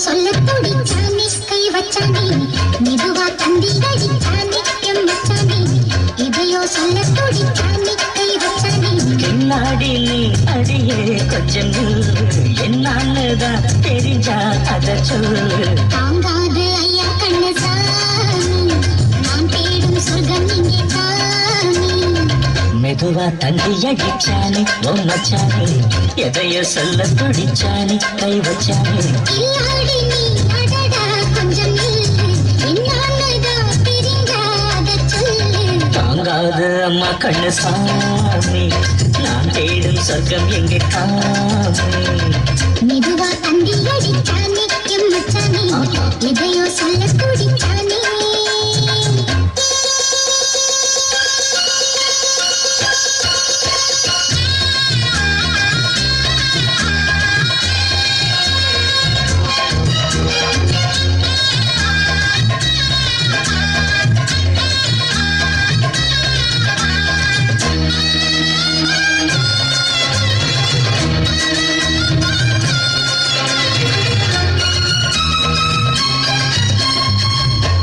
சொல்ல துடிச்சானே கை வச்சானே மெதுவா தந்தி அடிச்சானே எம்மச்சானே எதையோ சொல்ல துடிச்சானே கை வச்சானே பின்னாடி நீ அடியே கொஞ்சம் என்னான்னுதான் தெரிஞ்சா அத சொல்லு தாங்காது ஐயா கண்ணசாமி நான் தேடும் சொர்க்கம் இங்கே தானே மெதுவா தந்தி அடிச்சானே மச்சானே எதையோ சொல்ல துடிச்சானே கை வச்சானே இல்லாடி நீ அடடா கொஞ்சம் என்னான்னுதான் தெரிஞ்சாத சொல்லு தாங்காது அம்மா கண்ணு சாமி நான் தேடும் சொர்க்கம் எங்கே காமி மெதுவா தந்தி அடிச்சானே எம்மச்சானே எதையோ சொல்ல துடிச்சானே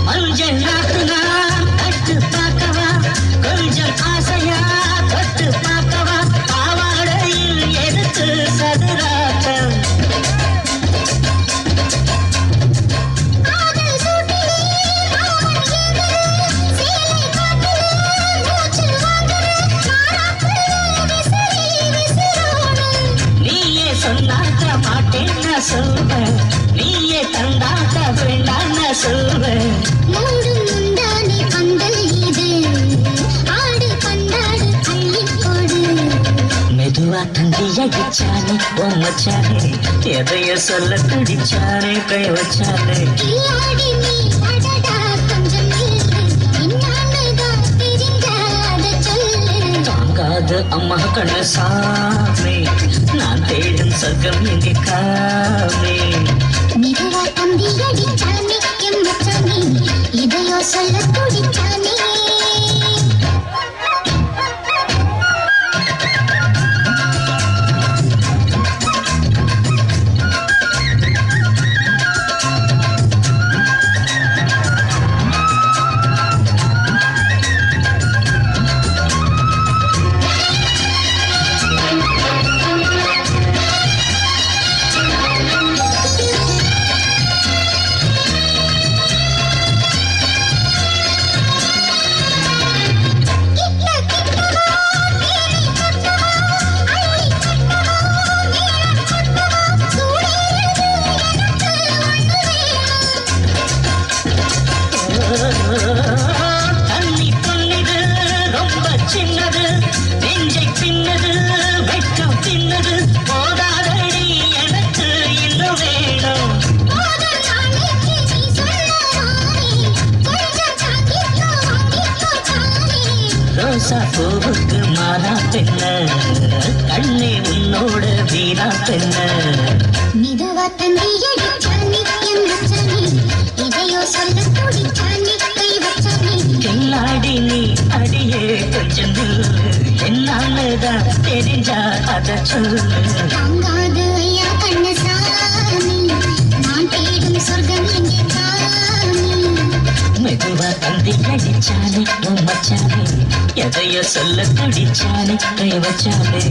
கொஞ்சம் நாத்துனா கட்டு பார்க்கவா கொஞ்சம் ஆசையா தொட்டு பார்க்கவா பாவாடையில் எடுத்து சதுராட்டம் காதல் சூட்டிலே ராவண ஏதரு சேலை காட்டிலே மூச்சு வாங்குற மாறாப்புல விசிறோடு நீயே சொன்னாக்க மாட்டேன் நான் சொல்வேன் நீயே தந்தாக்க வேண்டாம் நான் சொல்வேன் மூடும் முந்தானே பந்தல் இது ஆடு பந்தாடு அள்ளிக்கொடு மெதுவா தந்தி அடிச்சானே மச்சானே எதைய சொல்ல துடிச்சானே கை வச்சானே இல்லாடி நீ அடடா கொஞ்சம் என்னான்னுதான் தெரிஞ்சாத சொல்லு தாங்காது அம்மா கண்ணு சாமி நான் தேடும் சொர்க்கம் எங்கே காமி மெதுவா தந்தி அடிச்சானே எம்மச்சானே இதையோ சொல்ல துடிச்சானே தண்ணி பொன்னிது ரொம்ப சின்னது நெஞ்சை பின்னது வெட்கம் பின்னது போதாதடி எனக்கு இன்னும் வேணும் ரோசா பூவுக்கு மாறா பெண்ண கண்ணே உன்னோட வீணா பெண்ண மெதுவா தந்தி அடிச்சானே எம்மச்சானே இதையோ சொல்ல துடிச்சானே கை வச்சானே கில்லாடி நீ அடியே கொஞ்சம் என்னான்னுதான் தெரிஞ்சா அத சொல்லு தாங்காது ஐயா கண்ணசாமி நான் தேடும் சொர்க்கம் எங்கே தானே மெதுவா தந்தி அடிச்சானே மச்சானே எதையோ சொல்ல துடிச்சானே கை வச்சானே